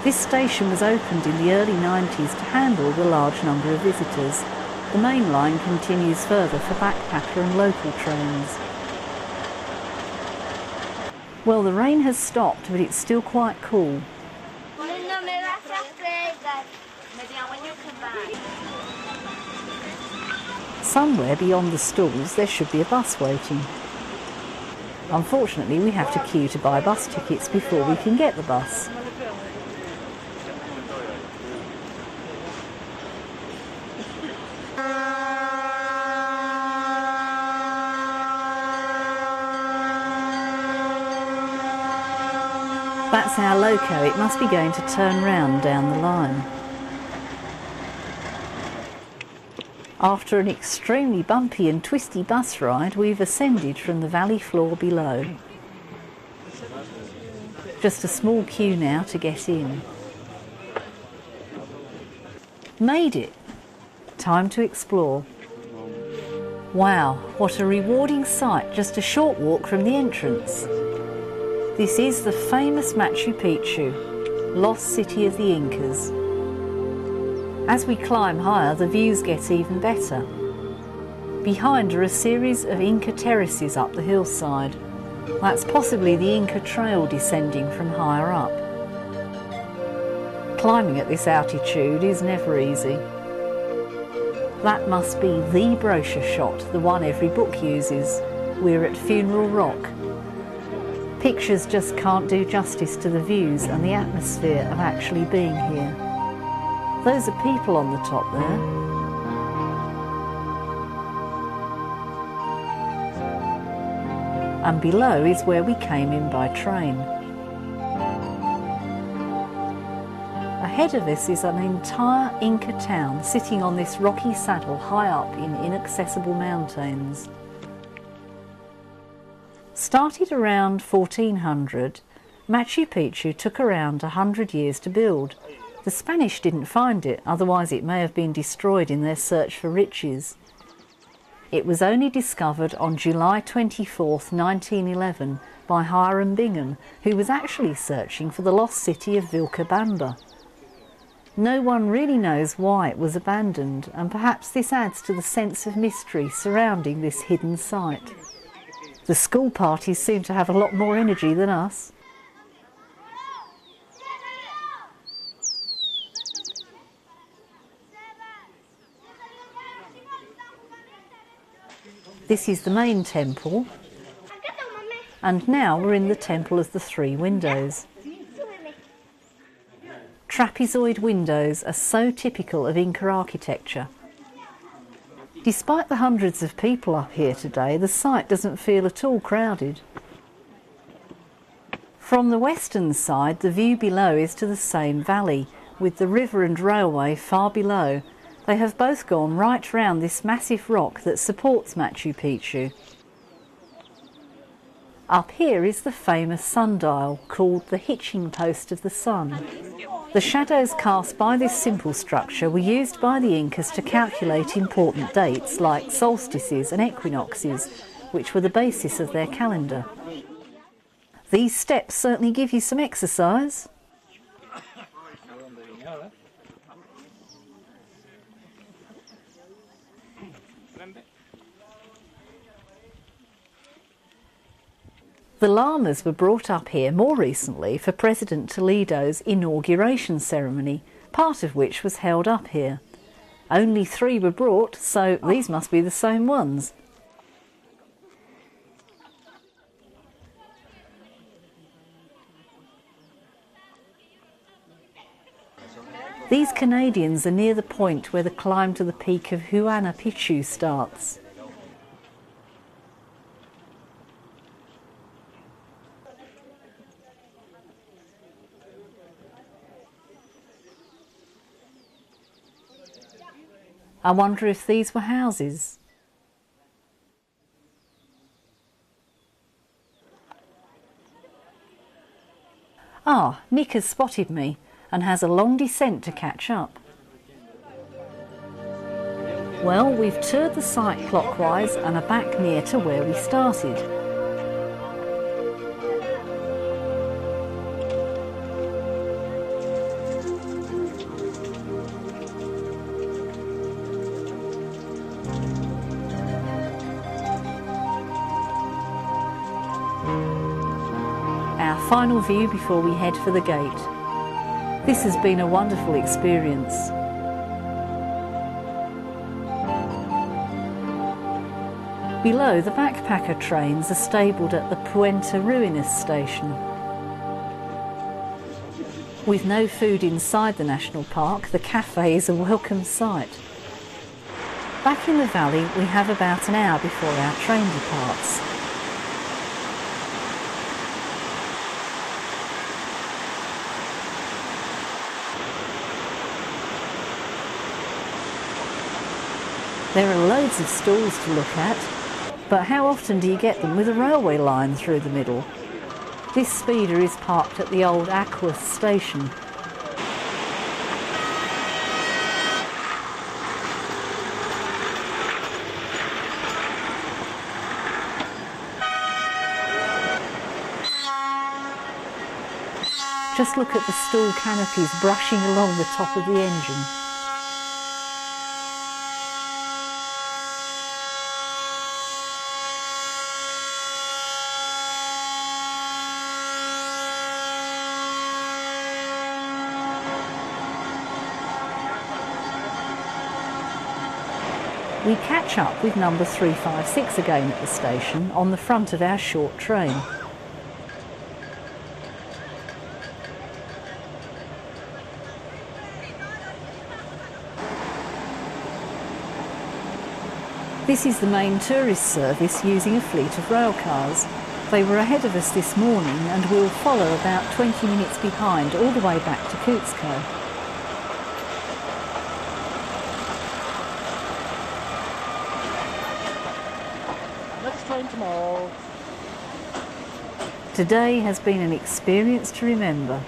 This station was opened in the early 90s to handle the large number of visitors. The main line continues further for backpacker and local trains. Well, the rain has stopped, but it's still quite cool. Somewhere beyond the stalls there should be a bus waiting. Unfortunately, we have to queue to buy bus tickets before we can get the bus. That's our loco. It must be going to turn round down the line. After an extremely bumpy and twisty bus ride, we've ascended from the valley floor below. Just a small queue now to get in. Made it! Time to explore. Wow, what a rewarding sight, just a short walk from the entrance. This is the famous Machu Picchu, lost city of the Incas. As we climb higher, the views get even better. Behind are a series of Inca terraces up the hillside. That's possibly the Inca trail descending from higher up. Climbing at this altitude is never easy. That must be the brochure shot, the one every book uses. We're at Funeral Rock. Pictures just can't do justice to the views and the atmosphere of actually being here. Those are people on the top there. And below is where we came in by train. Ahead of us is an entire Inca town sitting on this rocky saddle high up in inaccessible mountains. Started around 1400, Machu Picchu took around 100 years to build. The Spanish didn't find it, otherwise it may have been destroyed in their search for riches. It was only discovered on July 24th, 1911 by Hiram Bingham, who was actually searching for the lost city of Vilcabamba. No one really knows why it was abandoned, and perhaps this adds to the sense of mystery surrounding this hidden site. The school parties seem to have a lot more energy than us. This is the main temple, and now we're in the Temple of the Three Windows. Trapezoid windows are so typical of Inca architecture. Despite the hundreds of people up here today, the site doesn't feel at all crowded. From the western side, the view below is to the same valley, with the river and railway far below. They have both gone right round this massive rock that supports Machu Picchu. Up here is the famous sundial, called the hitching post of the sun. The shadows cast by this simple structure were used by the Incas to calculate important dates like solstices and equinoxes, which were the basis of their calendar. These steps certainly give you some exercise. The llamas were brought up here more recently for President Toledo's inauguration ceremony, part of which was held up here. Only 3 were brought, so these must be the same ones. These Canadians are near the point where the climb to the peak of Huayna Picchu starts. I wonder if these were houses. Ah, Nick has spotted me and has a long descent to catch up. Well, we've toured the site clockwise and are back near to where we started. final view before we head for the gate. This has been a wonderful experience. Below, the backpacker trains are stabled at the Puente Ruinas station. With no food inside the national park, the cafe is a welcome sight. Back in the valley, we have about an hour before our train departs. There are loads of stalls to look at, but how often do you get them with a railway line through the middle? This speeder is parked at the old Aquas station. Just look at the stall canopies brushing along the top of the engine. We catch up with number 356 again at the station on the front of our short train. This is the main tourist service using a fleet of rail cars. They were ahead of us this morning and will follow about 20 minutes behind all the way back to Cuzco. Next train tomorrow. Today has been an experience to remember.